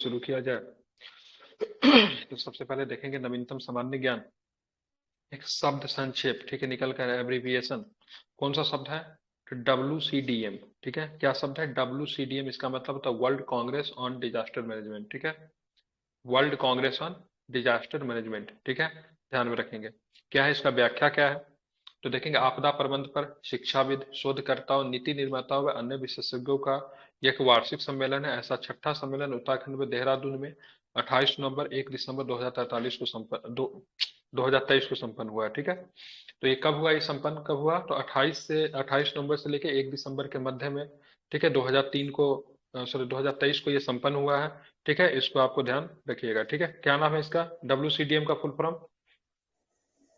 शुरू किया जाए। तो सबसे पहले देखेंगे नवीनतम सामान्य ज्ञान, एक शब्द संक्षेप, ठीक है, निकल कर एब्रीविएशन। कौन सा शब्द है? WCDM। ठीक है, क्या शब्द है? WCDM। इसका मतलब होता है world Congress on disaster management. ठीक है, world Congress on disaster management. ठीक है, ध्यान में रखेंगे। क्या है इसका व्याख्या, क्या है? तो देखेंगे आपदा प्रबंध पर शिक्षाविद, शोधकर्ताओं, नीति निर्माताओं व अन्य विशेषज्ञों का एक वार्षिक सम्मेलन है। ऐसा छठा सम्मेलन उत्तराखंड में देहरादून में 28 नवंबर 1 दिसंबर 2043 को संपन्न 2023 को संपन्न हुआ है। ठीक है, तो ये कब हुआ? ये संपन्न कब हुआ? तो 28 नवंबर से लेके 1 दिसंबर के मध्य में। ठीक है, 2003 को, सॉरी, 2023 को ये संपन्न हुआ है। ठीक है, इसको आपको ध्यान रखिएगा। ठीक है, क्या नाम है इसका? WCDM का full form world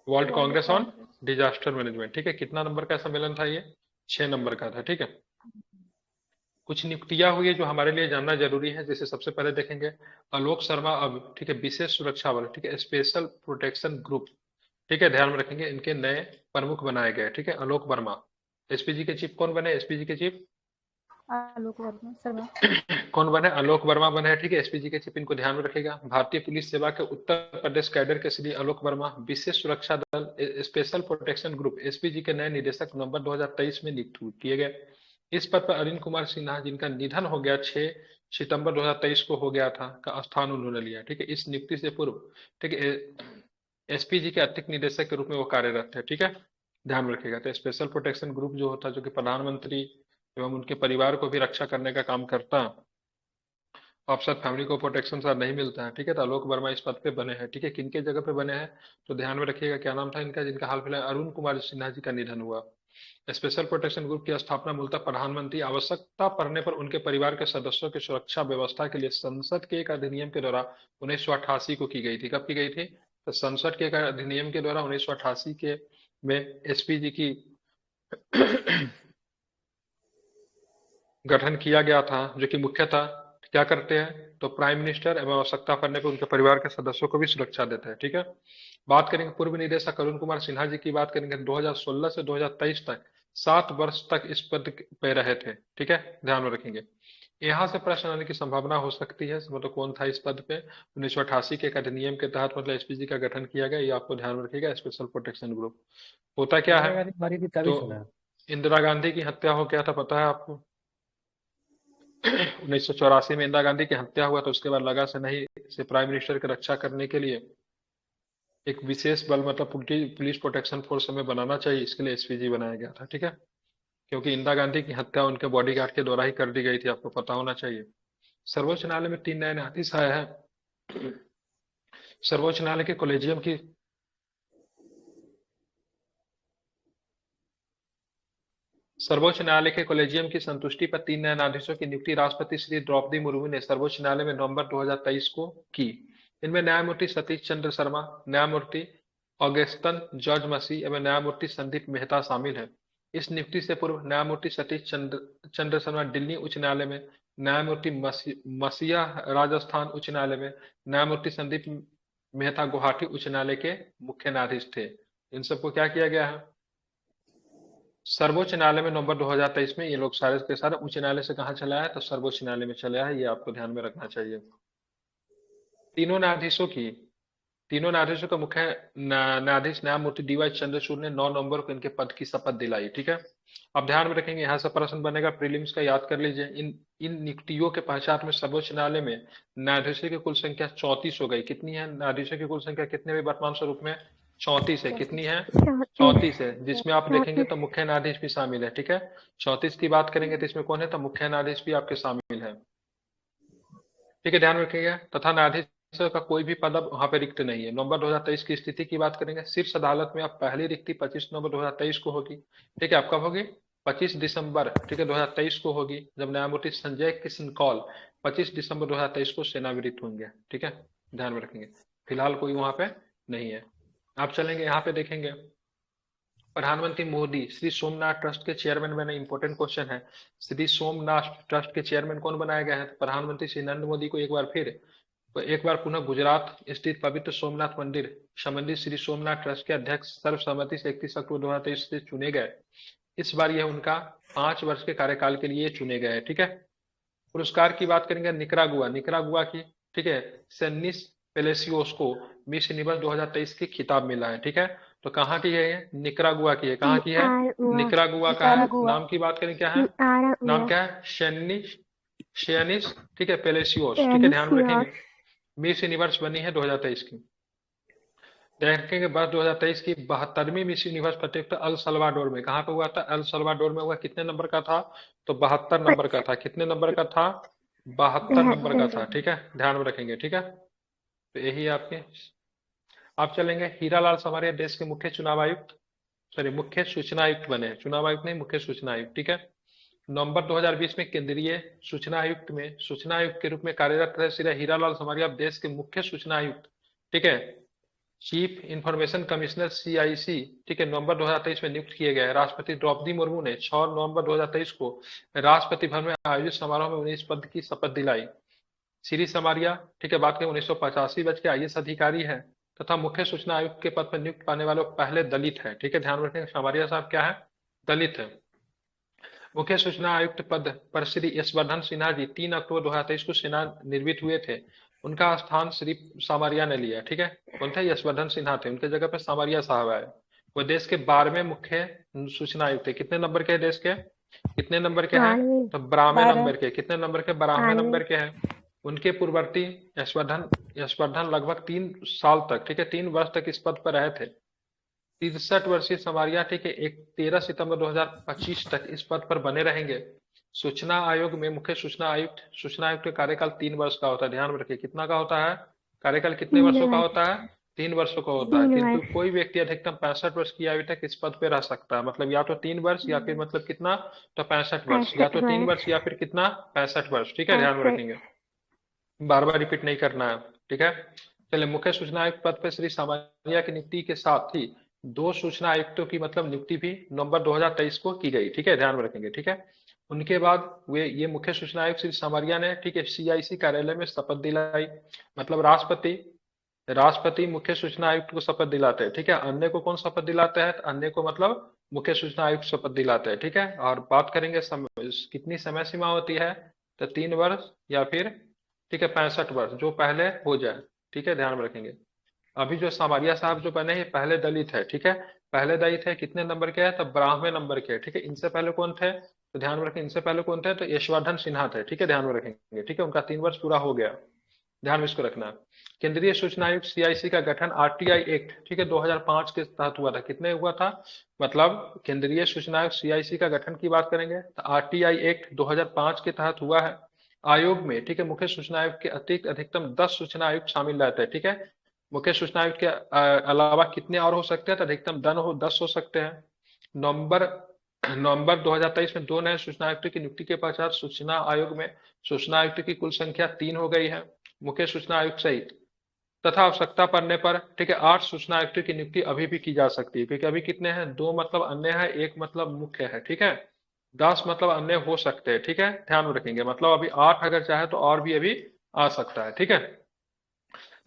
world Congress on Congress. Disaster management. ठीक है, कितना नंबर का सम्मेलन था ये? 6 नंबर का था। ठीक है, कुछ नियुक्तियां हुई है जो हमारे लिए जानना जरूरी है। जैसे सबसे पहले देखेंगे आलोक शर्मा, अब ठीक है, विशेष सुरक्षा बल, ठीक है, स्पेशल प्रोटेक्शन ग्रुप। ठीक है, ध्यान में रखेंगे, इनके नए प्रमुख बनाए गए। ठीक है, आलोक वर्मा। एसपीजी के चीफ कौन बने? एसपीजी के चीफ आलोक वर्मा शर्मा। कौन बने? आलोक वर्मा बने हैं। ठीक है, एसपीजी के चीफ, इनको ध्यान में रखेगा। भारतीय पुलिस सेवा के उत्तर प्रदेश कैडर के श्री आलोक वर्मा विशेष सुरक्षा दल स्पेशल प्रोटेक्शन ग्रुप एसपीजी के नए निदेशक नवंबर 2023 में नियुक्त किए गए। इस पद पर अरविंद कुमार सिन्हा, जिनका निधन हो गया 6 सितंबर 2023 को हो गया था, का स्थान उन्होंने लिया। ठीक है, इस नियुक्ति से पूर्व, ठीक है, एसपीजी के अतिरिक्त निदेशक के रूप में वो कार्यरत थे। ठीक है, ध्यान में रखिएगा। तो स्पेशल प्रोटेक्शन ग्रुप जो होता है, जो कि प्रधानमंत्री एवं उनके परिवार को भी रक्षा करने का काम करता, अफसर फैमिली को प्रोटेक्शन सर नहीं मिलता है। ठीक है, तो आलोक वर्मा इस पद पे बने हैं। ठीक है, किनके जगह पे बने हैं? तो ध्यान में रखिएगा, क्या नाम था इनका, जिनका हाल फिलहाल अरुण कुमार सिन्हा जी का निधन हुआ। स्पेशल प्रोटेक्शन ग्रुप की स्थापना मूलतः प्रधानमंत्री आवश्यकता पड़ने पर उनके परिवार के सदस्यों की सुरक्षा व्यवस्था के लिए संसद के एक अधिनियम के द्वारा 1988 को की गई थी। कब की गई थी? तो संसद के एक अधिनियम के द्वारा 1988 के में एसपीजी की गठन किया गया था, जो कि मुख्यतः क्या करते हैं? तो प्राइम मिनिस्टर एवं आवश्यकता पड़ने पर उनके परिवार के सदस्यों को भी सुरक्षा देते हैं। ठीक है, बात करेंगे पूर्व निदेशक अरुण कुमार सिन्हा जी की। बात करेंगे 2016 से 2023 तक 7 वर्ष तक इस पद पे रहे थे। ठीक है, ध्यान में रखेंगे। यहाँ से प्रश्न आने की संभावना हो सकती है, मतलब कौन था इस पद पे? 1988 के एक अधिनियम के तहत मतलब एसपीजी का गठन किया गया, ये आपको ध्यान में रखिएगा। स्पेशल प्रोटेक्शन ग्रुप होता क्या इंदिरा है? गांधी मरी थी तभी तो सुना है। इंदिरा गांधी की हत्या हो गया था, पता है आपको? 1984 में इंदिरा गांधी की हत्या हुआ, तो उसके बाद लगा से नहीं से प्राइम मिनिस्टर की रक्षा करने के लिए एक विशेष बल, मतलब पुलिस प्रोटेक्शन फोर्स हमें बनाना चाहिए, इसके लिए एसपीजी बनाया गया था। ठीक है, क्योंकि इंदिरा गांधी की हत्या उनके बॉडीगार्ड के द्वारा ही कर दी गई थी, आपको पता होना चाहिए। सर्वोच्च न्यायालय में 3 नए न्यायाधीश आए हैं। सर्वोच्च न्यायालय के कॉलेजियम की सर्वोच्च न्यायालय के कॉलेजियम की संतुष्टि पर 3 नए न्यायाधीशों की नियुक्ति राष्ट्रपति श्री द्रौपदी मुर्मू ने सर्वोच्च न्यायालय में नवंबर 2023 को की। इनमें न्यायमूर्ति सतीश चंद्र शर्मा, न्यायमूर्ति ऑगस्टन जॉर्ज मसी एवं न्यायमूर्ति संदीप मेहता शामिल हैं। इस नियुक्ति से पूर्व न्यायमूर्ति सतीश चंद्र शर्मा दिल्ली उच्च न्यायालय में, न्यायमूर्ति मसीहा राजस्थान उच्च न्यायालय में, न्यायमूर्ति संदीप मेहता गुवाहाटी उच्च न्यायालय के मुख्य न्यायाधीश थे। इन सबको क्या किया गया है? सर्वोच्च न्यायालय में नवंबर 2023 में ये लोग सारे के सारे उच्च न्यायालय से कहाँ चला है? तो सर्वोच्च न्यायालय में चला है। ये आपको ध्यान में रखना चाहिए। तीनों न्यायाधीशों की तीनों न्यायाधीशों का मुख्य न्यायाधीश न्यायमूर्ति डीवाई चंद्रचूड़ ने 9 नवंबर को इनके पद की शपथ दिलाई। ठीक है, अब ध्यान में रखेंगे, यहाँ से प्रश्न बनेगा प्रीलिम्स का, याद कर लीजिए। इन इन नियुक्तियों के पश्चात में सर्वोच्च न्यायालय में न्यायाधीशों की कुल संख्या 34 हो गई। कितनी है न्यायाधीशों की कुल संख्या? कितने भी वर्तमान स्वरूप में 34 है। कितनी है? 34 है, जिसमें आप देखेंगे तो मुख्य न्यायाधीश भी शामिल है। ठीक है, 34 की बात करेंगे तो इसमें कौन है? तो मुख्य न्यायाधीश भी आपके शामिल है। ठीक है, ध्यान रखिएगा। तथा न्यायाधीश का कोई भी पद अब वहां पे रिक्त नहीं है। नवंबर 2023 की स्थिति की बात करेंगे, शीर्ष अदालत में अब पहली रिक्ति 25 नवंबर 2023 को होगी। ठीक है, अब कब होगी? 25 दिसंबर, ठीक है, 2023 को होगी, जब न्यायमूर्ति संजय किशन कौल 25 दिसंबर 2023 को सेवानिवृत्त होंगे। ठीक है, ध्यान में रखेंगे। फिलहाल कोई वहां पे नहीं है। आप चलेंगे, यहाँ पे देखेंगे प्रधानमंत्री मोदी श्री सोमनाथ ट्रस्ट के चेयरमैन बने। इंपॉर्टेंट क्वेश्चन है, श्री सोमनाथ ट्रस्ट के चेयरमैन कौन बनाया गया है? प्रधानमंत्री श्री नरेंद्र मोदी को एक बार पुनः गुजरात स्थित पवित्र सोमनाथ मंदिर संबंधित श्री सोमनाथ ट्रस्ट के अध्यक्ष सर्वसम्मति से 31 अक्टूबर 2023 से चुने गए। इस बार यह उनका 5 वर्ष के कार्यकाल के लिए चुने गए। ठीक है, पुरस्कार की बात करेंगे निकरागुआ निकरागुआ की, ठीक है, सेनिस पेलेसियोस को मिस यूनिवर्स 2023 की खिताब मिला है, ठीक है। तो कहाँ की है ये? निकरागुआ की है। कहाँ की है? आर हुआ। निकरागुआ का है। निकारागुआ। नाम की बात करें क्या है? आर नाम हुआ। क्या है? शेनिस शेनिस, ठीक है, पेलेसियोस, ठीक है, ध्यान में पेनिसियस। रखेंगे। मिस यूनिवर्स बनी है 2023 की। देखेंगे बस 2023 की 72वीं मिस यूनिवर्स प्रतियोगिता अल सल्वाडोर में, कहाँ पे हुआ था? अल सल्वाडोर में हुआ। कितने नंबर का था? तो 72 नंबर का था। कितने नंबर का था? 72 नंबर का 73। था, ठीक है, ध्यान में रखेंगे, ठीक है। तो यही आपके। आप चलेंगे हीरालाल समारिया देश के मुख्य चुनाव आयुक्त, सॉरी मुख्य सूचना आयुक्त बने, चुनाव आयुक्त नहीं, मुख्य सूचना आयुक्त, ठीक है। नवंबर 2020 में केंद्रीय सूचना आयुक्त में सूचना आयुक्त के रूप में कार्यरत रहे श्री हीरालाल समारिया अब देश के मुख्य सूचना आयुक्त, ठीक है, चीफ इंफॉर्मेशन कमिश्नर सीआईसी, ठीक है, नवंबर 2023 में नियुक्त किए गए हैं। राष्ट्रपति द्रौपदी मुर्मू ने 6 नवंबर 2023 को राष्ट्रपति भवन में आयोजित समारोह में उन्हें इस पद की शपथ दिलाई। श्री समारिया, ठीक है, बात करें 1985 बैच के आईएएस अधिकारी हैं तथा मुख्य सूचना आयुक्त के पद पर नियुक्त पाने वाले पहले दलित हैं, ठीक है, ध्यान रखें। समारिया साहब क्या है? दलित है। मुख्य सूचना आयुक्त पद पर श्री यशवर्धन सिन्हा जी 3 अक्टूबर 2023 को सेना निर्मित हुए थे। उनका स्थान श्री सामरिया ने लिया, ठीक है। कौन थे? यशवर्धन सिन्हा थे, उनके जगह पे सामरिया साहब आए। वो देश के 12वें मुख्य सूचना आयुक्त थे। कितने नंबर के हैं देश के? कितने नंबर के हैं? 92। तो 12वें 12। नंबर के। कितने नंबर के? 12वें 92। नंबर के हैं। उनके पूर्ववर्ती यशवर्धन यशवर्धन लगभग 3 साल तक, ठीक है, 3 वर्ष तक इस पद पर रहे थे। 63 वर्षीय समारिया, ठीक है, एक 13 सितंबर 2025 तक इस पद पर बने रहेंगे। सूचना आयोग में मुख्य सूचना आयुक्त का कार्यकाल 3 वर्ष का होता है, ध्यान में रखिए। कितना का होता है कार्यकाल? कितने 3 वर्षों का वर्ष। होता है? 3 वर्षों का होता है। 3 किंतु वर्ष। कोई व्यक्ति अधिकतम 65 वर्ष की आयु तक इस पद पे रह सकता है, मतलब या तो 3 वर्ष या फिर मतलब कितना? तो 65 वर्ष, या 65 तो तीन वर्ष। वर्ष या फिर कितना? 65 वर्ष, ठीक है, ध्यान में 65। रखेंगे। बार बार रिपीट नहीं करना है, ठीक है। चलिए, मुख्य सूचना आयुक्त पद पर श्री सामान्या की नियुक्ति के साथ ही 2 सूचना आयुक्तों की मतलब नियुक्ति भी नवंबर 2023 को की गई, ठीक है, ध्यान में रखेंगे, ठीक है। उनके बाद वे ये मुख्य सूचना आयुक्त श्री सामरिया ने, ठीक है, सीआईसी कार्यालय में शपथ दिलाई। मतलब राष्ट्रपति मुख्य सूचना आयुक्त को शपथ दिलाते हैं, ठीक है। अन्य को कौन शपथ दिलाते हैं? तो अन्य को मतलब मुख्य सूचना आयुक्त शपथ दिलाते हैं, ठीक है। और बात करेंगे कितनी समय सीमा होती है? तो 3 वर्ष या फिर, ठीक है, 65 वर्ष, जो पहले हो जाए, ठीक है, ध्यान में रखेंगे। अभी जो सामरिया साहब जो बने हैं पहले दलित है, ठीक है, पहले दलित है। कितने नंबर के हैं? तो 12वें नंबर के, ठीक है। इनसे पहले कौन थे? तो ध्यान में रखें, इनसे पहले कौन थे? तो यशवर्धन सिन्हा थे, ठीक है, ध्यान में रखेंगे, ठीक है। उनका 3 वर्ष पूरा हो गया, ध्यान में इसको रखना। केंद्रीय सूचना आयुक्त सीआईसी का गठन आरटीआई एक्ट, ठीक है, 2005 के तहत हुआ था। कितने हुआ था? मतलब केंद्रीय सूचना आयुक्त सीआईसी का गठन की बात करेंगे तो आरटीआई एक्ट 2005 के तहत हुआ है। आयोग में, ठीक है, मुख्य सूचना आयुक्त के अतिरिक्त अधिकतम 10 सूचना आयुक्त शामिल रहते हैं, ठीक है। मुख्य सूचना आयुक्त के अलावा कितने और हो सकते हैं? तो अधिकतम 10 हो सकते हैं। नवंबर नवंबर 2023 में 2 नए सूचना आयुक्त की नियुक्ति के पश्चात सूचना आयोग में सूचना आयुक्त की कुल संख्या 3 हो गई है, मुख्य सूचना आयुक्त सहित। तथा आवश्यकता पड़ने पर, ठीक है, 8 सूचना आयुक्त की नियुक्ति अभी भी की जा सकती है, क्योंकि अभी कितने हैं? 2 मतलब अन्य है, 1 मतलब मुख्य है, ठीक है। 10 मतलब अन्य हो सकते हैं, ठीक है, ध्यान में रखेंगे। मतलब अभी 8 अगर चाहे तो और भी अभी आ सकता है, ठीक है।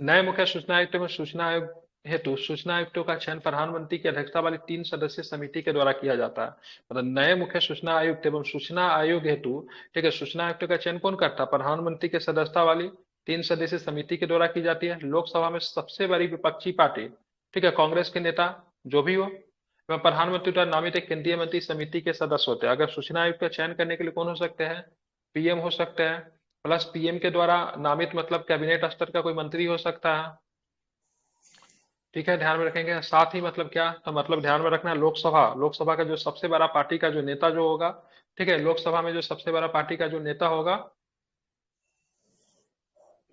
नए मुख्य सूचना आयुक्त में सूचना आयोग हेतु सूचना आयुक्तों का चयन प्रधानमंत्री की अध्यक्षता वाली 3 सदस्यीय समिति के द्वारा किया जाता है। मतलब नए मुख्य सूचना आयुक्त एवं सूचना आयोग हेतु, ठीक है, सूचना आयुक्त का चयन कौन करता है? प्रधानमंत्री के सदस्यता वाली 3 सदस्यीय समिति के द्वारा की जाती है। लोकसभा में सबसे बड़ी विपक्षी पार्टी, ठीक है, कांग्रेस के नेता जो भी हो एवं प्रधानमंत्री द्वारा नामित एक केंद्रीय मंत्री समिति के सदस्य होते हैं। अगर सूचना आयुक्त का चयन करने के लिए कौन हो सकते हैं? पीएम हो सकते हैं, प्लस पीएम के द्वारा नामित मतलब कैबिनेट स्तर का कोई मंत्री हो सकता है, ठीक है, ध्यान में रखेंगे। साथ ही मतलब क्या? तो मतलब ध्यान में रखना है, लोकसभा का जो सबसे बड़ा पार्टी का जो नेता जो होगा, ठीक है, लोकसभा में जो सबसे बड़ा पार्टी का जो नेता होगा,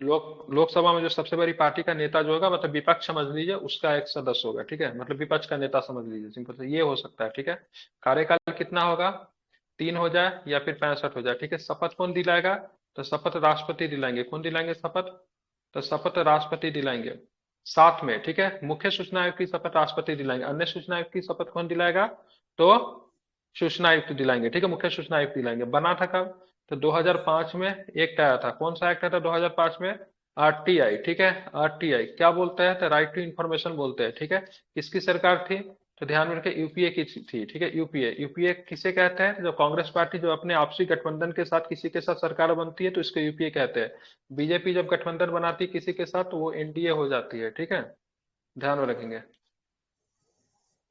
लोकसभा में जो सबसे बड़ी पार्टी का नेता जो होगा, मतलब विपक्ष समझ लीजिए, उसका एक सदस्य होगा, ठीक है, मतलब विपक्ष का नेता समझ लीजिए, सिंपल से ये हो सकता है, ठीक है। कार्यकाल कितना होगा? 3 हो जाए या फिर 65 हो जाए, ठीक है। शपथ कौन दिलाएगा? तो शपथ राष्ट्रपति दिलाएंगे। कौन दिलाएंगे शपथ? तो शपथ राष्ट्रपति दिलाएंगे साथ में, ठीक है। मुख्य सूचना आयुक्त की शपथ राष्ट्रपति दिलाएंगे, अन्य सूचना आयुक्त की शपथ कौन दिलाएगा? तो सूचना आयुक्त दिलाएंगे, ठीक है, मुख्य सूचना आयुक्त दिलाएंगे। बना था कब? तो 2005 में एक्ट आया था। कौन सा एक्ट आया था 2005 में? आरटीआई, ठीक है, आरटीआई क्या बोलते हैं? तो राइट टू इंफॉर्मेशन बोलते हैं, ठीक है। किसकी सरकार थी? तो ध्यान में रखें यूपीए की थी, ठीक है। यूपीए, यूपीए किसे कहते हैं? जो कांग्रेस पार्टी जो अपने आपसी गठबंधन के साथ किसी के साथ सरकार बनती है तो इसको यूपीए कहते हैं। बीजेपी जब गठबंधन बनाती है किसी के साथ तो वो एनडीए हो जाती है, ठीक है, ध्यान में रखेंगे।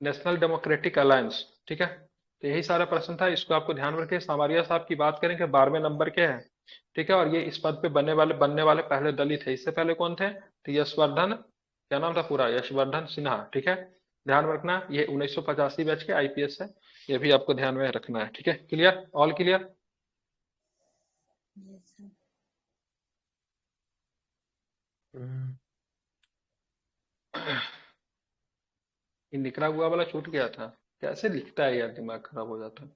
नेशनल डेमोक्रेटिक अलायंस, ठीक है। तो यही सारा प्रश्न था, इसको आपको ध्यान में रखें। सामरिया साहब की बात करें कि 12वें नंबर के हैं, ठीक है, और ये इस पद पे बनने वाले पहले दलित है। इससे पहले कौन थे? तो यशवर्धन, क्या नाम था पूरा? यशवर्धन सिन्हा, ठीक है, ध्यान में रखना। ये 1985 बैच के आईपीएस है, ये भी आपको ध्यान में रखना है, ठीक है। Clear? All clear? Yes sir. ये निकरागुआ वाला छूट गया था, कैसे लिखता है यार, दिमाग खराब हो जाता है,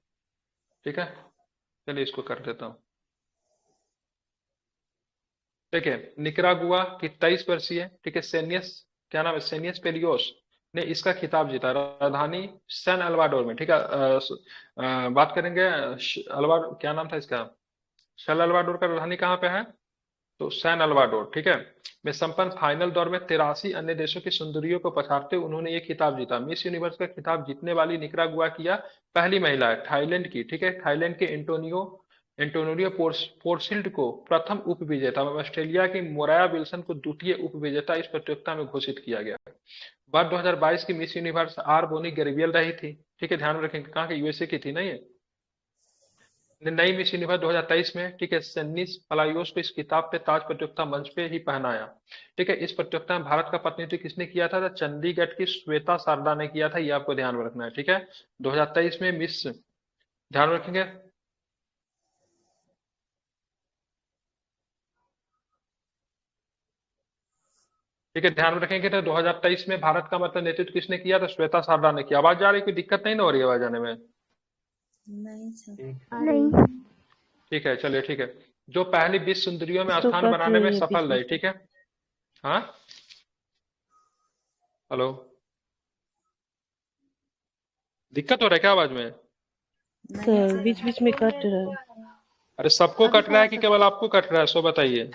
ठीक है। चलिए इसको कर देता हूँ। देखिए, निकरागुआ की 23 वर्षीय, ठीक है, सेनियस, क्या नाम है, सेनियस पेलियोस ने इसका खिताब जीता, राजधानी सैन अल्वाडोर में, ठीक है। बात करेंगे अल्वाडोर, क्या नाम था इसका, सैन अल्वाडोर का राजधानी कहाँ पे है? तो सैन अल्वाडोर, ठीक है, में संपन्न फाइनल दौर में 83 अन्य देशों की सुंदरियों को पछाड़ते हुए उन्होंने ये खिताब जीता। मिस यूनिवर्स का खिताब जीतने वाली निकरागुआ की यह पहली महिला है। थाईलैंड की, ठीक है, थाईलैंड के एंटोनियो पोर्सिल्ड को प्रथम उप विजेता एवं ऑस्ट्रेलिया की मोराया विल्सन को द्वितीय उप विजेता इस प्रतियोगिता में घोषित किया गया। वर्ष 2022 की Miss Universe R Bonney Gabriel रही थी, ठीक है, ध्यान में रखेंगे, कहाँ के, यूएसए की थी ना ये। नई मिस यूनिवर्स 2023 में, ठीक है, सन्निस पलायोस को इस किताब पे ताज प्रतियोगिता मंच पे ही पहनाया, ठीक है। इस प्रतियोगिता में भारत का प्रतिनिधित्व किसने किया था? तो चंडीगढ़ की श्वेता शारदा ने किया था, ये आपको ध्यान में रखना है, ठीक है। 2023 में मिस, ध्यान में रखेंगे। ठीक है, ध्यान में रखेंगे। तो 2023 में भारत का मतलब नेतृत्व किसने किया? तो श्वेता शारदा ने किया। आवाज जा रही, कोई दिक्कत नहीं ना हो रही है आवाज आने में? नहीं सर। नहीं। ठीक है, चलिए, ठीक है। जो पहली 20 सुंदरियों में तो स्थान कट बनाने में रही है बीच सफल रही, बीच में। ठीक है। हाँ, हेलो, दिक्कत हो रहा है क्या आवाज में? नहीं सर सर। बीच बीच में कट रहा है। अरे सबको अभी कट रहा है कि थोड़ा केवल आपको कट रहा है, सो बताइए।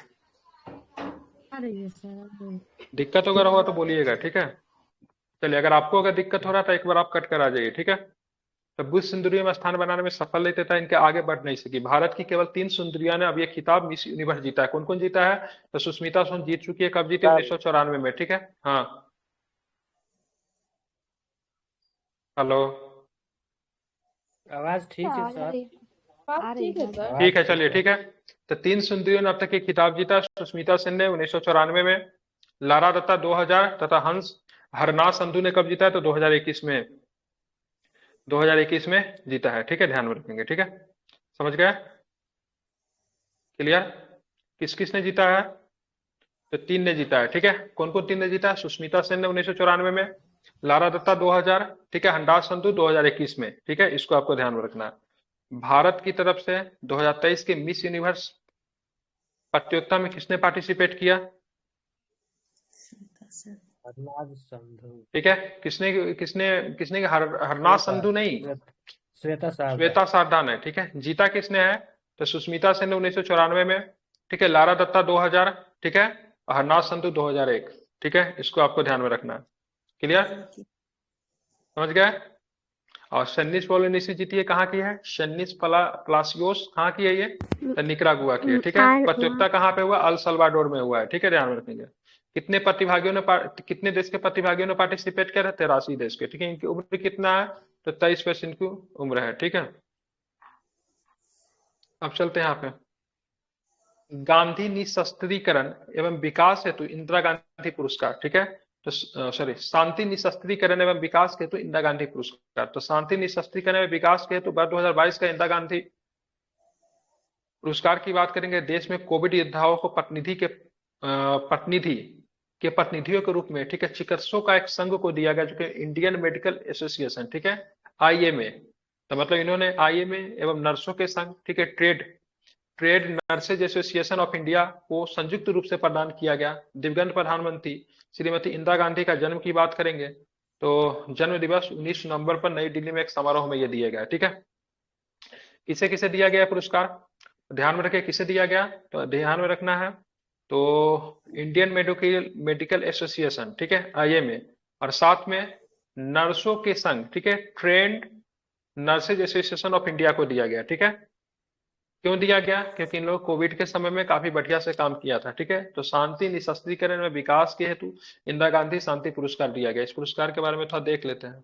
आ रही है सर। दिक्कत वगैरह होगा तो बोलिएगा, ठीक है। चलिए, अगर आपको अगर दिक्कत हो रहा था एक बार आप कट कर आ जाइए, ठीक है। तो बुद्ध सुंदरियों में स्थान बनाने में सफल नहीं था, इनके आगे बढ़ नहीं सकी। भारत की केवल 3 सुंदरियां ने अब ये खिताब मिस यूनिवर्स जीता है। कौन कौन जीता है? तो सुष्मिता सेन जीत चुकी है, कब जीती? 1994 में, ठीक है। हाँ, हेलो, आवाज ठीक है सर। आ रही है सर। ठीक है, चलिए, ठीक है। तो 3 सुंदरियों ने अब तक ये खिताब जीता। सुष्मिता सेन ने 1994 में, लारा दत्ता 2000 तथा हंस हरनाथ संधू ने कब जीता है? तो 2021 में, 2021 में जीता है, ठीक है, ध्यान में रखेंगे, ठीक है। समझ गए? क्लियर? किस किस ने जीता है? तो 3 ने जीता है, ठीक है। कौन कौन 3 ने जीता है? सुष्मिता सेन ने 1994 में, लारा दत्ता 2000, ठीक है, हरनाथ संधू 2021 में, ठीक है, इसको आपको ध्यान में रखना है। भारत की तरफ से 2023 के मिस यूनिवर्स प्रतियोगिता में किसने पार्टिसिपेट किया? श्वेता सर। हरनाज संधू। ठीक है, किसने किसने किसने हरनाथ संधू नहीं, श्वेता शारदा। श्वेता शारदा ने, ठीक है। जीता किसने है? तो सुष्मिता सेन ने 1994 में, ठीक है, लारा दत्ता 2000, ठीक है, और हरनाथ संधू 2001, ठीक है, इसको आपको ध्यान में रखना है। क्लियर? ठीक है। समझ गए? और सन्निस पोलिनेसी जीती है, कहाँ की है? सन्निस प्लासियोस, कहाँ की है ये? तो निकरागुआ की है, ठीक है। प्रतियोगिता कहाँ पे हुआ? अल सल्वाडोर में हुआ है, ठीक है, ध्यान में रखेंगे। कितने देश के प्रतिभागियों ने पार्टिसिपेट किया था? 83 देश के, ठीक है। इनकी उम्र कितना है? तो 23 वर्ष इनकी उम्र है, ठीक है। अब चलते हैं यहाँ पे, गांधी निशस्त्रीकरण एवं विकास हेतु इंदिरा गांधी पुरस्कार, ठीक है। तो सॉरी, शांति निशस्त्रीकरण एवं विकास हेतु इंदिरा गांधी पुरस्कार। तो शांति निशस्त्रीकरण एवं विकास के हेतु वर्ष 2022 का इंदिरा गांधी पुरस्कार की बात करेंगे। देश में कोविड योद्धाओं को प्रतिनिधियों के रूप में, ठीक है, चिकित्सकों का एक संघ को दिया गया, जो कि इंडियन मेडिकल एसोसिएशन, ठीक है, आईएमए। तो मतलब इन्होंने आईएमए एवं नर्सों के संघ, ठीक है, trade nurses association of India को संयुक्त रूप से प्रदान किया गया। दिवंगत प्रधानमंत्री श्रीमती इंदिरा गांधी का जन्म की बात करेंगे तो जन्म दिवस 19 नवंबर पर नई दिल्ली में एक समारोह में यह दिया गया, ठीक है। किसे किसे दिया गया पुरस्कार? ध्यान में रखिए, किसे दिया गया? तो ध्यान में रखना है, तो इंडियन मेडिकल एसोसिएशन, ठीक है, आईएमए, और साथ में नर्सों के संघ, ठीक है, trend nurses association of India को दिया गया। ठीक है, क्यों दिया गया? क्योंकि इन लोग कोविड के समय में काफी बढ़िया से काम किया था। ठीक है, तो शांति निशस्त्रीकरण में विकास के हेतु इंदिरा गांधी शांति पुरस्कार दिया गया। इस पुरस्कार के बारे में थोड़ा देख लेते हैं।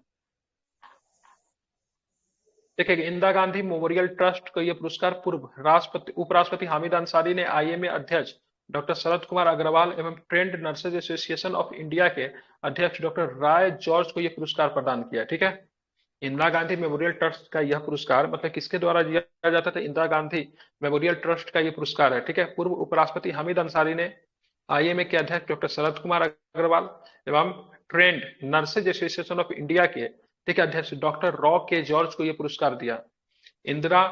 देखिए, इंदिरा गांधी मेमोरियल ट्रस्ट को यह पुरस्कार पूर्व राष्ट्रपति उपराष्ट्रपति हामिद अंसारी ने आईएमए अध्यक्ष डॉक्टर शरद कुमार अग्रवाल एवं trend nurses association of India के अध्यक्ष डॉक्टर राय जॉर्ज को यह पुरस्कार प्रदान किया। ठीक है, इंदिरा गांधी मेमोरियल ट्रस्ट का यह पुरस्कार मतलब किसके द्वारा दिया जाता था? इंदिरा गांधी मेमोरियल ट्रस्ट का यह पुरस्कार है। ठीक है, पूर्व उपराष्ट्रपति हामिद अंसारी ने आईएमए के अध्यक्ष डॉक्टर शरद कुमार अग्रवाल एवं trend nurses association of India के ठीक है अध्यक्ष डॉक्टर रॉ के जॉर्ज को यह पुरस्कार दिया। इंदिरा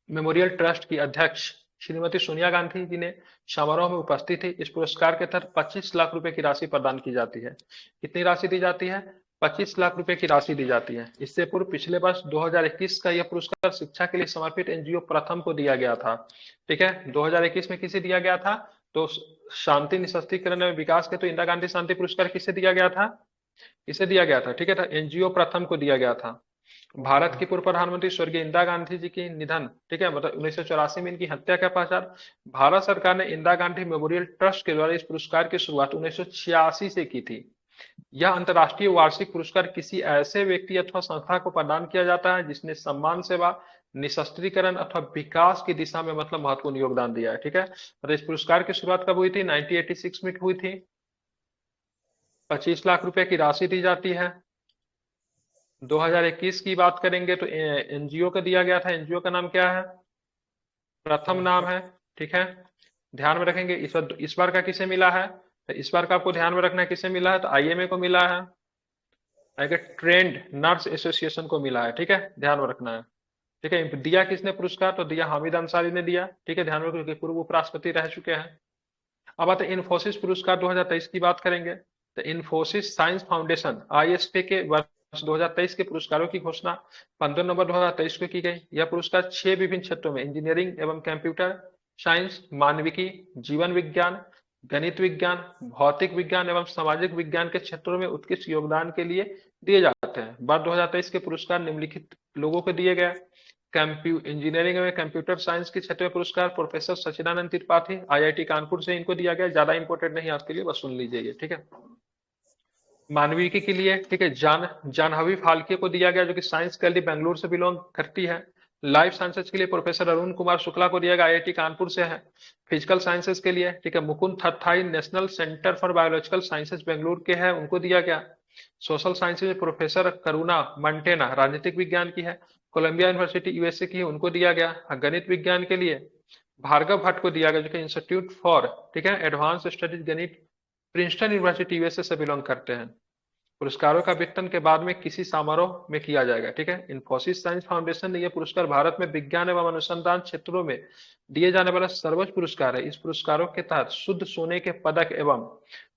मेमोरियल ट्रस्ट की अध्यक्ष श्रीमती सोनिया गांधी जी ने समारोह में उपस्थित थी। इस पुरस्कार के तहत 25 लाख रुपए की राशि प्रदान की जाती है। कितनी राशि दी जाती है? 25 लाख रुपए की राशि दी जाती है। इससे पूर्व पिछले वर्ष 2021 का यह पुरस्कार शिक्षा के लिए समर्पित एनजीओ प्रथम को दिया गया था। ठीक है, 2021 में किसे दिया गया था? तो शांति निशस्त्रीकरण में विकास के तो इंदिरा गांधी शांति पुरस्कार किसे दिया गया था? किसे दिया गया था? ठीक है, एनजीओ प्रथम को दिया गया था। भारत की पूर्व प्रधानमंत्री स्वर्गीय इंदिरा गांधी जी की निधन, ठीक है, मतलब 1984 में इनकी हत्या का पश्चात भारत सरकार ने इंदिरा गांधी मेमोरियल ट्रस्ट के द्वारा इस पुरस्कार की शुरुआत 1986 से की थी। यह अंतर्राष्ट्रीय वार्षिक पुरस्कार किसी ऐसे व्यक्ति अथवा संस्था को प्रदान किया जाता है जिसने सम्मान सेवा, निशस्त्रीकरण अथवा विकास की दिशा में मतलब महत्वपूर्ण योगदान दिया है। ठीक है, और इस पुरस्कार की शुरुआत कब हुई थी? 1986 में हुई थी। 25 लाख रुपए की राशि दी जाती है। 2021 की बात करेंगे तो एनजीओ को दिया गया था। एनजीओ का नाम क्या है? प्रथम नाम है। ठीक है, ध्यान में रखेंगे। इस बार का किसे मिला है? तो इस बार का आपको ध्यान में रखना है किसे मिला है? तो आईएमए को मिला है। अगर ट्रेंड नर्स एसोसिएशन को मिला है। ठीक है, ध्यान में रखना है। ठीक है, दिया किसने पुरस्कार? तो दिया हामिद अंसारी ने दिया। ठीक है, ध्यान में रखो, पूर्व उपराष्ट्रपति रह चुके हैं। अब आते इन्फोसिस पुरस्कार 2023 की बात करेंगे। तो इन्फोसिस साइंस फाउंडेशन आईएसपी के वर्ष 2023 के पुरस्कारों की घोषणा 15 नवंबर 2023 को की गई। यह पुरस्कार 6 विभिन्न क्षेत्रों में इंजीनियरिंग एवं कंप्यूटर साइंस, मानविकी, जीवन विज्ञान, गणित विज्ञान, भौतिक विज्ञान एवं सामाजिक विज्ञान के क्षेत्रों में उत्कृष्ट योगदान के लिए दिए जाते हैं। वर्ष 2023 के पुरस्कार निम्नलिखित लोगों को दिए गए। इंजीनियरिंग में कंप्यूटर साइंस के क्षेत्र में पुरस्कार प्रोफेसर सचिदानंद त्रिपाठी आईआईटी कानपुर से इनको दिया गया। ज्यादा इंपॉर्टेंट नहीं आपके लिए, बस सुन लीजिए। ठीक है, मानविकी के लिए ठीक है जानहवी फाल्के को दिया गया जो कि साइंस के लिए बेंगलुरु से बिलोंग करती है। लाइफ साइंसेज के लिए प्रोफेसर अरुण कुमार शुक्ला को दिया गया, आईआईटी कानपुर से है। फिजिकल साइंसेज के लिए ठीक है Mukund Thattai National Centre for Biological Sciences Bengaluru के है, उनको दिया गया। सोशल साइंसेज में प्रोफेसर करुणा मंटेना राजनीतिक विज्ञान की है, कोलंबिया यूनिवर्सिटी यूएसए की है, उनको दिया गया। गणित विज्ञान के लिए भार्गव भट्ट को दिया गया जो कि इंस्टीट्यूट फॉर ठीक है एडवांस स्टडीज गणित प्रिंसटन यूनिवर्सिटी यूएसए से बिलोंग करते हैं। पुरस्कारों का वितरण के बाद में किसी समारोह में किया जाएगा। ठीक है, इन्फोसिस साइंस फाउंडेशन ने यह पुरस्कार भारत में विज्ञान एवं अनुसंधान क्षेत्रों में दिए जाने वाला सर्वोच्च पुरस्कार है। इस पुरस्कारों के तहत शुद्ध सोने के पदक एवं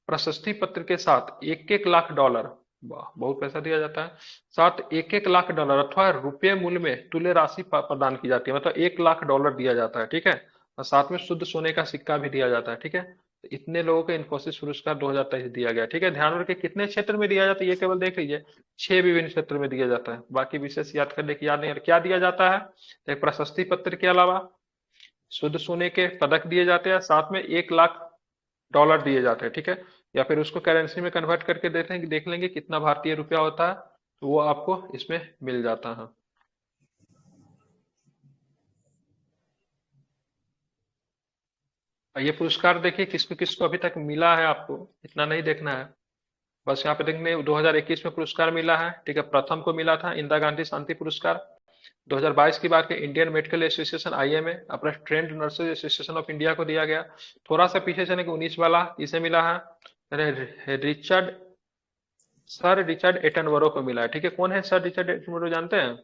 प्रशस्ति पत्र के साथ 1-1 लाख डॉलर, बहुत पैसा दिया जाता है, साथ 1-1 लाख डॉलर अथवा रुपये मूल्य में तुल्य राशि प्रदान की जाती है, मतलब 1 लाख डॉलर दिया जाता है। ठीक है, और साथ में शुद्ध सोने का सिक्का भी दिया जाता है। ठीक है, तो इतने लोगों को इन्फोसिस पुरस्कार 2023 दिया गया। ठीक है, ध्यान रखिए कितने क्षेत्र में दिया जाता है ये केवल देख लीजिए, 6 विभिन्न क्षेत्र में दिया जाता है। बाकी विशेष याद करने की याद नहीं। क्या दिया जाता है? एक प्रशस्ति पत्र के अलावा शुद्ध सोने के पदक दिए जाते हैं, साथ में 1 लाख डॉलर दिए जाते हैं। ठीक है, या फिर उसको करेंसी में कन्वर्ट करके देख लेंगे कितना भारतीय रुपया होता है, तो वो आपको इसमें मिल जाता है। ये पुरस्कार देखिए किसको किसको अभी तक मिला है, आपको इतना नहीं देखना है, बस यहाँ पे देखने 2021 में पुरस्कार मिला है। ठीक है, प्रथम को मिला था इंदिरा गांधी शांति पुरस्कार। 2022 की बात करें इंडियन मेडिकल एसोसिएशन आईएमए अपना trend nurses association of India को दिया गया। थोड़ा सा पीछे चले 19 वाला इसे मिला है सर रिचर्ड एटनबरो को मिला है। ठीक है, कौन है सर रिचर्ड एटनबरो जानते हैं?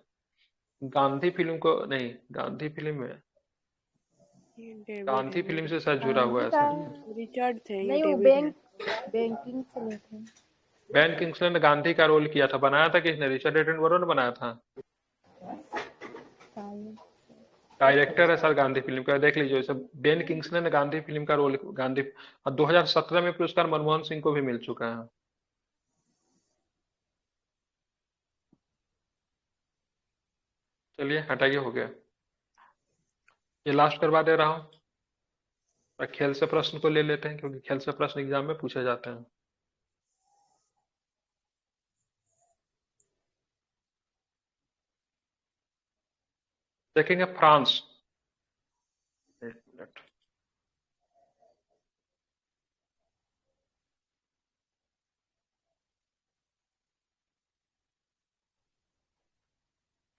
गांधी फिल्म को नहीं, गांधी फिल्म में गांधी फिल्म से सर जुड़ा हुआ है सर। रिचर्ड थे नहीं, वो बैंकिंग से नहीं थे। बेन किंगस्ले ने गांधी का रोल किया था, बनाया था किसने? रिचर्ड एटनबरो ने बनाया था। डायरेक्टर है सर गांधी फिल्म का, देख लीजिए सब। बेन किंगस्ले ने गांधी फिल्म का रोल गांधी 2017 में पुरस्कार मनमोहन सिंह को भी मिल चुका है। चलिए हटाइए, हो गया। ये लास्ट करवा दे रहा हूँ। और खेल से प्रश्न को ले लेते हैं, क्योंकि खेल से प्रश्न एग्जाम में पूछे जाते हैं। देखेंगे फ्रांस। एक मिनट।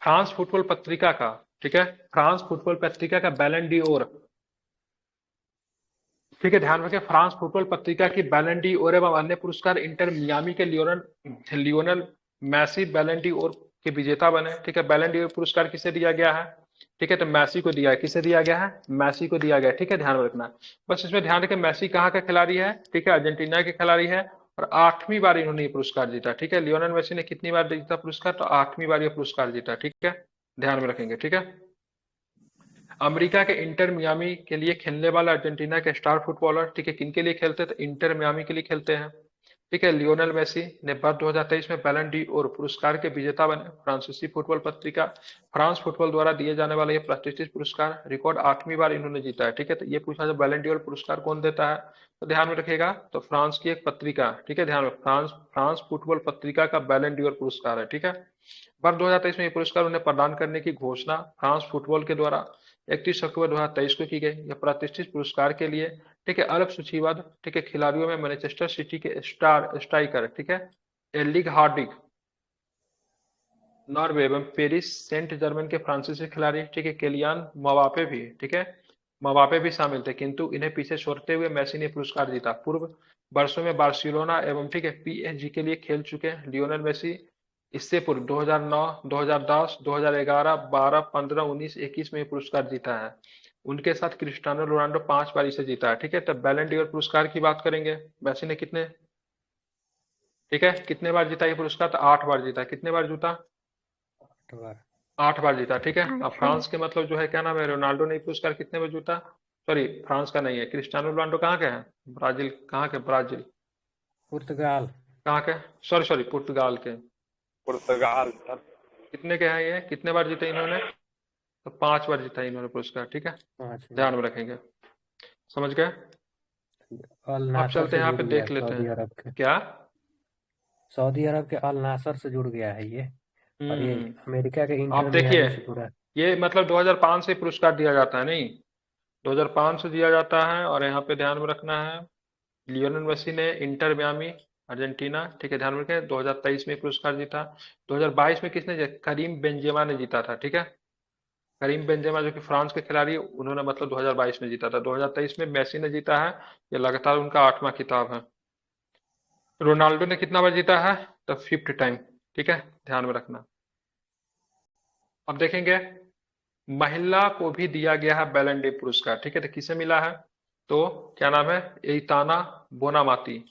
फ्रांस फुटबॉल पत्रिका का, ठीक है, फ्रांस फुटबॉल पत्रिका का बैलन डी ओर, ठीक है, ध्यान रखें, फ्रांस फुटबॉल पत्रिका की बैलन डी ओर एवं अन्य पुरस्कार इंटर मियामी के लियोनल मैसी बैलन डी ओर के विजेता बने। ठीक है, बैलन डी ओर पुरस्कार किसे दिया गया है? ठीक है, तो मैसी को दिया है। किसे दिया गया है? मैसी को दिया गया है। ठीक है, ध्यान में रखना। बस इसमें ध्यान रखें, मैसी कहाँ का खिलाड़ी है? ठीक है, अर्जेंटीना के खिलाड़ी है, और 8वीं बार इन्होंने ये पुरस्कार जीता। ठीक है, लियोनल मैसी ने कितनी बार जीता पुरस्कार? तो 8वीं बार ये पुरस्कार जीता। ठीक है, ध्यान में रखेंगे। ठीक है, अमेरिका के इंटर मियामी के लिए खेलने वाला अर्जेंटीना के स्टार फुटबॉलर, ठीक है, किनके लिए खेलते हैं? तो इंटर मियामी के लिए खेलते हैं। ठीक है, लियोनेल मेसी ने वर्ष 2023 में बैलन डी और पुरस्कार के विजेता बने। फ्रांसीसी फुटबॉल पत्रिका फ्रांस फुटबॉल द्वारा दिए जाने वाला यह प्रतिष्ठित पुरस्कार रिकॉर्ड 8वीं बार इन्होंने जीता है। ठीक है, तो ये पूछा जाए बैलन डी और पुरस्कार कौन देता है, तो ध्यान में रखिएगा, तो फ्रांस की एक पत्रिका। ठीक है, ध्यान में, फ्रांस फ्रांस फुटबॉल पत्रिका का बैलन डी और पुरस्कार है। ठीक है, वर्ष 2023 में ये पुरस्कार उन्हें प्रदान करने की घोषणा फ्रांस फुटबॉल के द्वारा 31 अक्टूबर 2023 को की गई। यह प्रतिष्ठित पुरस्कार के लिए, ठीक है, अल्प सूचीबद्ध, ठीक है, खिलाड़ियों में मैनचेस्टर सिटी के स्ट्राइकर, ठीक है, एर्लिंग हार्डिंग नॉर्वे एवं पेरिस सेंट जर्मन के फ्रांसीसी खिलाड़ी, ठीक है, केलियान मबापे भी, ठीक है, मबापे भी शामिल थे, किंतु इन्हें पीछे छोड़ते हुए मेसी ने पुरस्कार जीता। पूर्व वर्षों में बार्सिलोना एवं, ठीक है, पीएसजी के लिए खेल चुके लियोनेल मेसी इससे पूर्व 2009, 2010, 2011, 12, 15, 19, 21 में ये पुरस्कार जीता है। उनके साथ क्रिस्टियानो रोनाल्डो 5 बार इसे जीता है। ठीक है, तब बैलन डी और पुरस्कार की बात करेंगे, मेसी ने कितने, ठीक है, कितने बार जीता ये पुरस्कार? तो 8 बार जीता। कितने बार जीता? 8 बार। 8 बार जीता। ठीक है, अब 8 बार। फ्रांस के मतलब जो है, क्या नाम है, रोनाल्डो ने ये पुरस्कार कितने बार जीता? सॉरी, फ्रांस का नहीं है, क्रिस्टियानो रोनाल्डो कहाँ के हैं? ब्राजील। कहाँ के? ब्राजील। पुर्तगाल। कहाँ के? सॉरी सॉरी, पुर्तगाल के। पुर्तगाल सर। कितने के हैं ये? कितने बार जीते इन्होंने? तो 5 बार जीता है इन्होंने पुरस्कार। ठीक है, 5 बार। ध्यान में रखेंगे। समझ गए? अल अब नासर चलते से हैं, यहाँ जुड़ पे गया देख लेते सऊदी हैं। अरब के। क्या? सऊदी अरब के अल नासर से जुड़ गया है ये। और ये हम्म। अमेरिका के आप इंटर देखिए, मियामी से जुड़ा है। ये मतलब 2005 से पुरस्कार दिया जाता है, नहीं, 2005 से दिया जाता है। और यहाँ पे ध्यान में रखना है, लियोनेल मेसी ने इंटर मियामी अर्जेंटीना, ठीक है, ध्यान में रखें, 2023 में पुरस्कार जीता। 2022 में किसने जीता? करीम बेंजेमा ने जीता था। ठीक है, करीम बेंजेमा जो कि फ्रांस के खिलाड़ी हैं, उन्होंने मतलब 2022 में जीता था। 2023 में मेसी ने जीता है। ये लगातार उनका 8वां खिताब है। रोनाल्डो ने कितना बार जीता है? तो 5th टाइम। ठीक है, ध्यान में रखना। अब देखेंगे, महिला को भी दिया गया है बैलन डी पुरस्कार। ठीक है, तो किसे मिला है? तो क्या नाम है? एइताना बोनामाती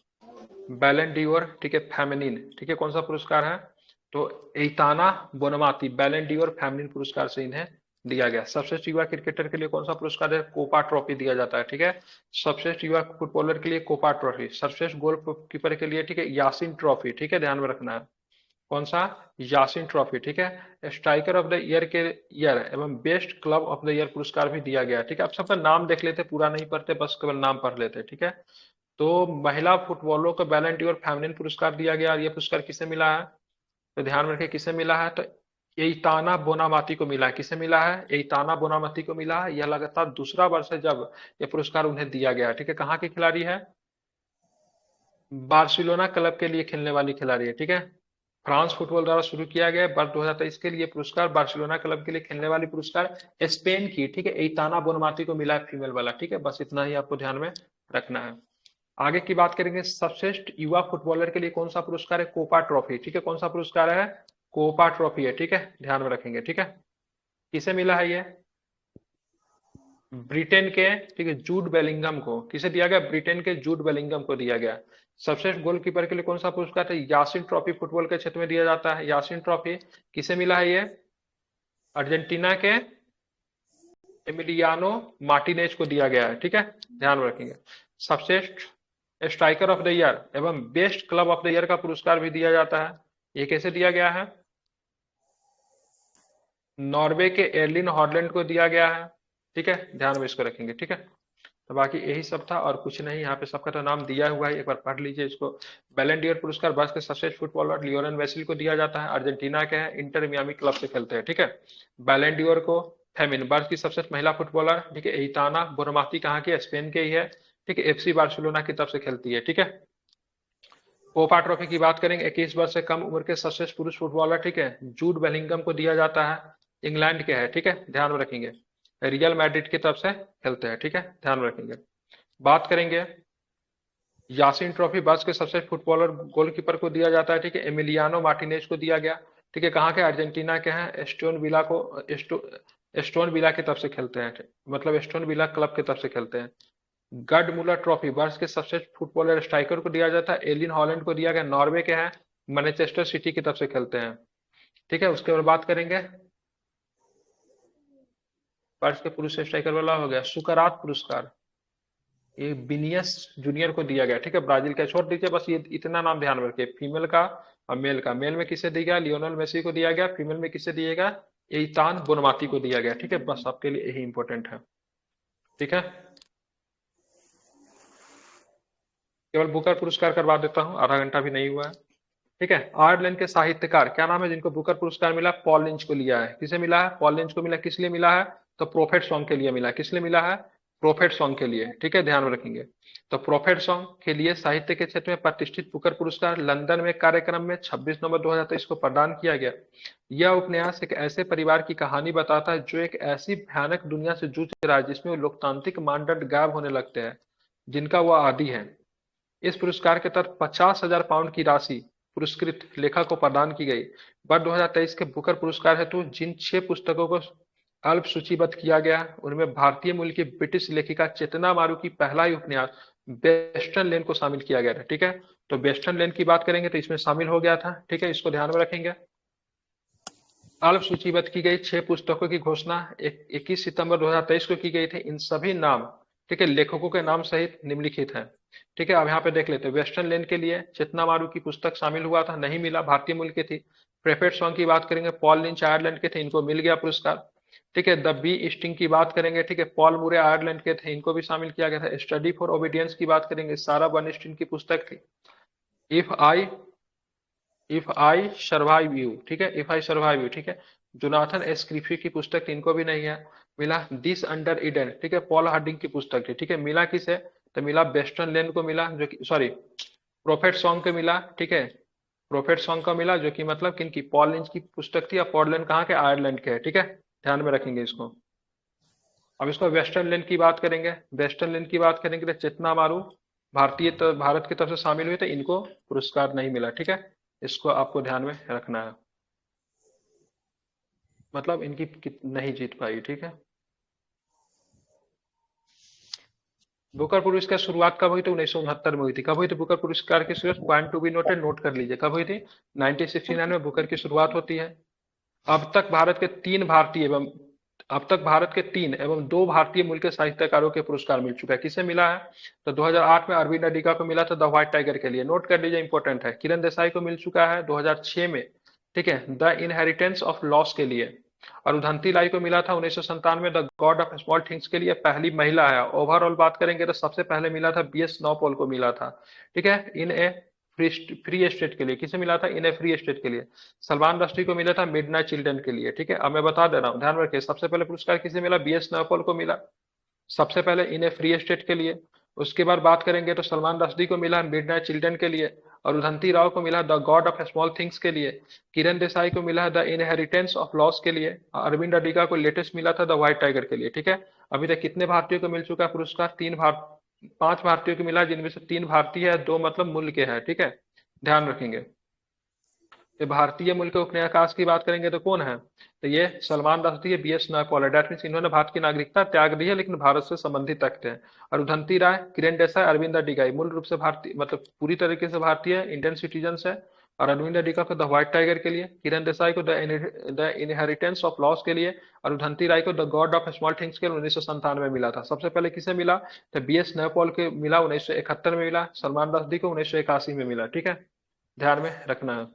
बैलन डी और, ठीक है, फेमिनिन। ठीक है, कौन सा पुरस्कार है? तो एइताना बोनामाती बैलन डी और फेमिनिन पुरस्कार से इन्हें दिया गया। सबसे युवा क्रिकेटर के लिए कौन सा पुरस्कार है? कोपा ट्रॉफी दिया जाता है। ठीक है, सबसे युवा फुटबॉलर के लिए कोपा ट्रॉफी। सर्वश्रेष्ठ गोल कीपर के लिए, ठीक है, यासिन ट्रॉफी। ठीक है, ध्यान में रखना है, कौन सा? यासिन ट्रॉफी। ठीक है, स्ट्राइकर ऑफ द ईयर के ईयर एवं best club of the year पुरस्कार भी दिया गया। ठीक है, अब सबका नाम देख लेते, पूरा नहीं पढ़ते, बस केवल नाम पढ़ लेते। ठीक है, तो महिला फुटबॉलरों को बैलन डी और फेमिनिन पुरस्कार दिया गया। और ये पुरस्कार किसे मिला है? तो ध्यान में रखिए, किसे मिला है? तो एइताना बोनामाती को मिला है। किसे मिला है? एइताना बोनामाती को मिला है। यह लगातार दूसरा वर्ष है जब यह पुरस्कार उन्हें दिया गया है। ठीक है, कहाँ की खिलाड़ी है? बार्सिलोना क्लब के लिए खेलने वाली खिलाड़ी है। ठीक है, फ्रांस फुटबॉल द्वारा शुरू किया गया वर्ष 2023 के लिए पुरस्कार, बार्सिलोना क्लब के लिए खेलने वाली पुरस्कार स्पेन की, ठीक है, एइताना बोनामाती को मिला है, फीमेल वाला। ठीक है, बस इतना ही आपको ध्यान में रखना है। आगे की बात करेंगे, सर्वश्रेष्ठ युवा फुटबॉलर के लिए कौन सा पुरस्कार है? Copa trophy. ठीक है, कौन सा पुरस्कार है? कोपा ट्रॉफी है। ठीक है, ध्यान में रखेंगे। ठीक है, किसे मिला है ये? ब्रिटेन के, ठीक है, जूड बेलिंगम को। किसे दिया गया? ब्रिटेन के जूड बेलिंगम को दिया गया। सर्वश्रेष्ठ गोलकीपर के लिए कौन सा पुरस्कार है? यासिन ट्रॉफी फुटबॉल के क्षेत्र में दिया जाता है। यासिन ट्रॉफी किसे मिला है ये? अर्जेंटीना के एमिलियानो मार्टिनेज को दिया गया है। ठीक है, ध्यान में रखेंगे। सबश्रेष्ठ स्ट्राइकर ऑफ द ईयर एवं best club of the year का पुरस्कार भी दिया जाता है। ये कैसे दिया गया है? नॉर्वे के एर्लिन हॉलैंड को दिया गया है। ठीक है, ध्यान में इसको रखेंगे। ठीक है, तो बाकी यही सब था और कुछ नहीं, यहाँ पे सबका तो नाम दिया हुआ है, एक बार पढ़ लीजिए इसको। बैलन डियोर पुरस्कार वर्ष के सर्वश्रेष्ठ फुटबॉलर लियोनेल मेसी को दिया जाता है, अर्जेंटीना के हैं, इंटर मियामी क्लब से खेलते हैं। ठीक है, बैलन डियोर को फेमिन वर्ष की सबसे महिला फुटबॉलर, ठीक है, एइताना बोनामाती कहाँ की है? स्पेन के ही है। ठीक है, एफसी बार्सिलोना की तरफ से खेलती है। ठीक है, कोपा ट्रॉफी की बात करेंगे, 21 वर्ष से कम उम्र के सर्वश्रेष्ठ पुरुष फुटबॉलर, ठीक है, जूड बेलिंगम को दिया जाता है, इंग्लैंड के है। ठीक है, ध्यान में रखेंगे, रियल मैड्रिड की तरफ से खेलते हैं। ठीक है, ध्यान में रखेंगे। बात करेंगे यासीन ट्रॉफी वर्ष के सबसे फुटबॉलर गोलकीपर को दिया जाता है। ठीक है, एमिलियानो मार्टिनेज को दिया गया। ठीक है, कहाँ के? अर्जेंटीना के हैं, एस्टोन विला की तरफ से खेलते हैं, मतलब एस्टोन विला क्लब की तरफ से खेलते हैं। गड मुलर ट्रॉफी वर्ष के सबसे फुटबॉलर स्ट्राइकर को दिया जाता है, एलिन हॉलैंड को दिया गया, नॉर्वे के हैं, मैनचेस्टर सिटी की तरफ से खेलते हैं। ठीक है, उसके बाद बात करेंगे वर्ष के पुरुष स्ट्राइकर वाला हो गया सुकरात पुरस्कार, ये बिनियस जूनियर को दिया गया। ठीक है, ब्राजील का, छोड़ दीजिए बस ये इतना नाम ध्यान में रखिए, फीमेल का और मेल का। मेल में किसे दिया गया? लियोनेल मेसी को दिया गया। फीमेल में किसे दिएगा? एइतान बोनामाती को दिया गया। ठीक है, बस आपके लिए यही इंपॉर्टेंट है। ठीक है, केवल बुकर पुरस्कार करवा देता हूँ, आधा घंटा भी नहीं हुआ है। ठीक है, आयरलैंड के साहित्यकार क्या नाम है जिनको बुकर पुरस्कार मिला? पॉल लिंच को लिया है। किसे मिला है? पॉल लिंच को मिला। किस लिए मिला है? तो प्रोफेट सॉन्ग के लिए मिला है। किस लिए मिला है? प्रोफेट सॉन्ग के लिए। ठीक है, ध्यान में रखेंगे। तो प्रोफेट सॉन्ग के लिए साहित्य के क्षेत्र में प्रतिष्ठित बुकर पुरस्कार लंदन में कार्यक्रम में 26 नवंबर 2023 को प्रदान किया गया। यह उपन्यास एक ऐसे परिवार की कहानी बताता है जो एक ऐसी भयानक दुनिया से जूझ रहा है जिसमें लोकतांत्रिक मानदंड गायब होने लगते हैं जिनका वह आदी है। इस पुरस्कार के तहत 50,000 पाउंड की राशि पुरस्कृत लेखक को प्रदान की गई। वर्ष 2023 के बुकर पुरस्कार हेतु जिन 6 पुस्तकों को अल्प सूचीबद्ध किया गया उनमें भारतीय मूल की ब्रिटिश लेखिका चेतना मारू की पहला ही उपन्यास वेस्टर्न लेन को शामिल किया गया था। ठीक है, तो वेस्टर्न लेन की बात करेंगे तो इसमें शामिल हो गया था। ठीक है, इसको ध्यान में रखेंगे। अल्प सूचीबद्ध की गई 6 पुस्तकों की घोषणा 21 सितंबर 2023 को की गई थी। इन सभी नाम, ठीक है, लेखकों के नाम सहित निम्नलिखित हैं। ठीक है, अब यहाँ पे देख लेते हैं। वेस्टर्न लेन के लिए चेतना मारू की पुस्तक शामिल हुआ था, नहीं मिला, भारतीय मूल की थी। प्रेफेट सॉन्ग की बात करेंगे, पॉल लिंच आयरलैंड के थे, इनको मिल गया पुरस्कार। ठीक है, द बी स्टिंग की बात करेंगे, ठीक है, पॉल मुरे आयरलैंड के थे, इनको भी शामिल किया गया था। स्टडी फॉर ओबीडियंस की बात करेंगे, सारा बर्नस्टीन की पुस्तक थी। If I if I survive you, ठीक है, इफ आई सर्वाइव यू, ठीक है, जोनाथन एस्क्रिफी की पुस्तक थी, इनको भी नहीं है मिला। दिस अंडर इडन, ठीक है, पॉल हार्डिंग की पुस्तक थी। ठीक है, मिला किसे? तो मिला वेस्टर्न लेन को मिला, जो कि सॉरी प्रोफेट सॉन्ग को मिला। ठीक है, प्रोफेट सॉन्ग का मिला, जो कि मतलब किनकी? पॉल लिंच की पुस्तक थी। और पॉल लेन कहाँ के? आयरलैंड के है। ठीक है, ध्यान में रखेंगे इसको। अब इसको वेस्टर्न लेन की बात करेंगे। वेस्टर्न लेन की बात करेंगे तो चेतना मारू भारत की तरफ से शामिल हुए थे, इनको पुरस्कार नहीं मिला। ठीक है, इसको आपको ध्यान में रखना है, मतलब इनकी नहीं जीत पाई। ठीक है, बुकर पुरस्कार शुरुआत कब हुई थी? 1969 में हुई थी। कब हुई थी बुकर पुरस्कार की शुरुआत? Point to be noted, note कर लीजिए कब हुई थी। 1969 में बुकर की शुरुआत होती है। अब तक भारत के तीन भारतीय एवं अब तक भारत के 3 एवं 2 भारतीय मूल के साहित्यकारों के पुरस्कार मिल चुका है। किसे मिला है? तो 2008 में अरविंद अडिगा को मिला था द व्हाइट टाइगर के लिए, नोट कर लीजिए, इंपॉर्टेंट है। किरण देसाई को मिल चुका है 2006 में, ठीक है, द इनहेरिटेंस ऑफ लॉस के लिए। और उदंती लाई को मिला था 1997 में the God of small things के लिए, पहली महिला है। ओवरऑल बात करेंगे तो सबसे पहले मिला था बीएस नौपॉल को मिला था। ठीक है, इन ए फ्री स्टेट के लिए। किसे मिला था? इन ए फ्री स्टेट के लिए। सलमान रश्दी को मिला था मिडनाइट चिल्ड्रन के लिए। ठीक है, अब मैं बता दे रहा हूँ, ध्यान रखिए। सबसे पहले पुरस्कार किसे मिला? बीएस नौपॉल को मिला सबसे पहले इन ए फ्री स्टेट के लिए। उसके बाद बात करेंगे तो सलमान रश्दी को मिला मिडनाइट चिल्ड्रन के लिए, और उदंती राव को मिला the God of small things के लिए। किरण देसाई को मिला द इनहेरिटेंस ऑफ लॉस के लिए। अरविंद अडिगा को लेटेस्ट मिला था द व्हाइट टाइगर के लिए। ठीक है, अभी तक कितने भारतीयों को मिल चुका है पुरस्कार? 5 भारतीयों को मिला, जिनमें से 3 भारतीय है, 2 मतलब मूल के हैं। ठीक है, ध्यान रखेंगे। ये भारतीय मूल के उपन्यासकार की बात करेंगे तो कौन है? तो ये सलमान रश्दी है, बीएस नयपॉल है। डेट मीन्स इन्होंने भारत की नागरिकता त्याग दी है, लेकिन भारत से संबंधित रखते हैं। और उदंती राय, किरण देसाई, अरविंद अडिगा मूल रूप से भारतीय, मतलब पूरी तरीके से भारतीय इंडियन सिटीजन है। और अरविंद अडिगा को द व्हाइट टाइगर के लिए, किरण देसाई को द इनहेरिटेंस ऑफ लॉस के लिए, और उदंती राय को the God of small things के लिए 1997 में मिला था। सबसे पहले किसे मिला? तो बीएस नयपॉल के मिला 1971 में मिला, सलमान रश्दी को 1981 में मिला। ठीक है, ध्यान में रखना है।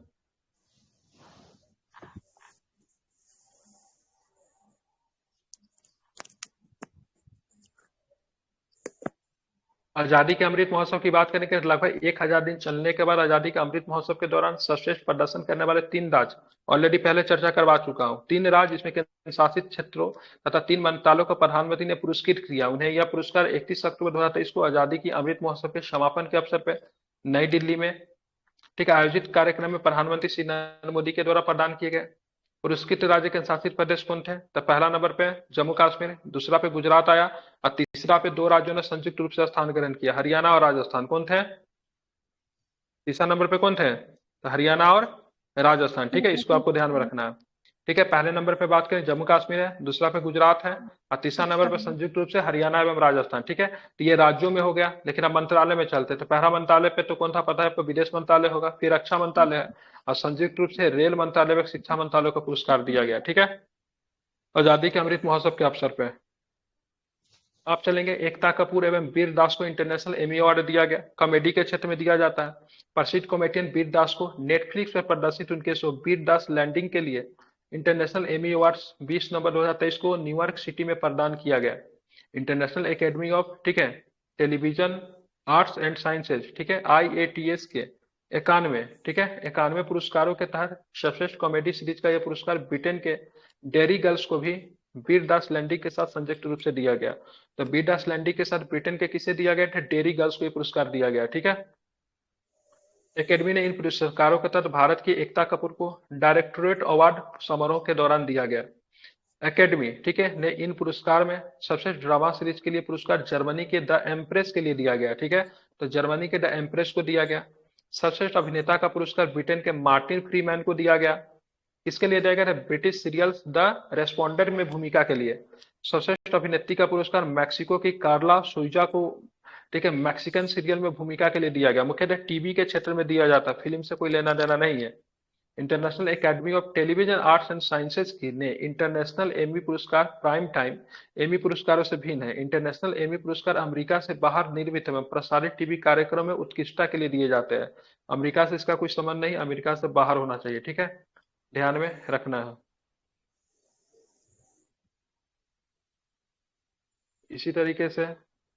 आजादी के अमृत महोत्सव की बात करें कि लगभग 1000 दिन चलने के बाद आजादी के अमृत महोत्सव के दौरान सर्वश्रेष्ठ प्रदर्शन करने वाले 3 राज्य ऑलरेडी पहले चर्चा करवा चुका हूँ। 3 राज्य इसमें केंद्र शासित क्षेत्रों तथा 3 मंत्रालयों को प्रधानमंत्री ने पुरस्कृत किया। उन्हें यह पुरस्कार 31 अक्टूबर 2023 को आजादी की अमृत महोत्सव के समापन के अवसर पर नई दिल्ली में ठीक है आयोजित कार्यक्रम में प्रधानमंत्री श्री नरेंद्र मोदी के द्वारा प्रदान किए गए। पुरस्कृत राज्य के शासित प्रदेश कौन थे? तो पहला नंबर पे जम्मू कश्मीर, दूसरा पे गुजरात आया और तीसरा पे 2 राज्यों ने संयुक्त रूप से स्थान ग्रहण किया, हरियाणा और राजस्थान। कौन थे? तीसरा नंबर पे कौन थे? तो हरियाणा और राजस्थान। ठीक है, इसको आपको ध्यान में रखना है। ठीक है, पहले नंबर पे बात करें जम्मू कश्मीर है, दूसरा पे गुजरात है और तीसरा नंबर पे संयुक्त रूप से हरियाणा एवं राजस्थान। ठीक है, तो ये राज्यों में हो गया। लेकिन अब मंत्रालय में चलते तो पहला मंत्रालय पे तो कौन था पता है आपको? विदेश मंत्रालय होगा, फिर रक्षा मंत्रालय है और संयुक्त रूप से रेल मंत्रालय व शिक्षा मंत्रालय को पुरस्कार दिया गया। ठीक है, आजादी के अमृत महोत्सव के अवसर पे आप चलेंगे। एकता कपूर एवं वीर दास को इंटरनेशनल एमी अवार्ड दिया गया, कॉमेडी के क्षेत्र में दिया जाता है। प्रसिद्ध कॉमेडियन वीर दास को नेटफ्लिक्स पर प्रदर्शित उनके शो वीर दास लैंडिंग के लिए इंटरनेशनल एमी अवार्ड्स 20 नवंबर 2023 को न्यूयॉर्क सिटी में प्रदान किया गया। इंटरनेशनल एकेडमी ऑफ ठीक है टेलीविजन आर्ट्स एंड साइंसेज ठीक है IATS के 91 ठीक है 91 पुरस्कारों के तहत सर्वश्रेष्ठ कॉमेडी सीरीज का यह पुरस्कार ब्रिटेन के डेरी गर्ल्स को भी वीर दास लैंडिंग के साथ संयुक्त रूप से दिया गया। तो वीर दास लैंडिंग के साथ ब्रिटेन के किसे दिया गया था? डेरी गर्ल्स को यह पुरस्कार दिया गया। ठीक है, एकेडमी ने इन पुरस्कारों के तहत भारत की एकता कपूर को डायरेक्टोरेट अवार्ड समारोह के दौरान दिया गया। एकेडमी ठीक है ने इन पुरस्कार में सर्वश्रेष्ठ ड्रामा सीरीज के लिए पुरस्कार जर्मनी के द एम्प्रेस के लिए दिया गया। ठीक है, तो जर्मनी के द एम्प्रेस को दिया गया। सर्वश्रेष्ठ अभिनेता का पुरस्कार ब्रिटेन के मार्टिन फ्रीमैन को दिया गया। किसके लिए दिया गया था? ब्रिटिश सीरियल्स द रेस्पोंडेंट में भूमिका के लिए। सर्वश्रेष्ठ अभिनेत्री का पुरस्कार मैक्सिको की कार्ला सोइजा को ठीक है मैक्सिकन सीरियल में भूमिका के लिए दिया गया। मुख्यतः टीवी के क्षेत्र में दिया जाता, फिल्म से कोई लेना देना नहीं है। International academy of television arts and sciences की ने इंटरनेशनल एमी पुरस्कार प्राइम टाइम एमी पुरस्कारों से भिन्न है। इंटरनेशनल एमी पुरस्कार अमेरिका से बाहर निर्मित एवं प्रसारित टीवी कार्यक्रम में उत्कृष्टता के लिए दिए जाते हैं। अमेरिका से इसका कोई संबंध नहीं, अमेरिका से बाहर होना चाहिए। ठीक है, ध्यान में रखना है। इसी तरीके से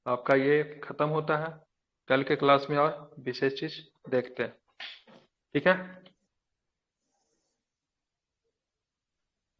आपका ये खत्म होता है। कल के क्लास में और विशेष चीज देखते हैं। ठीक है।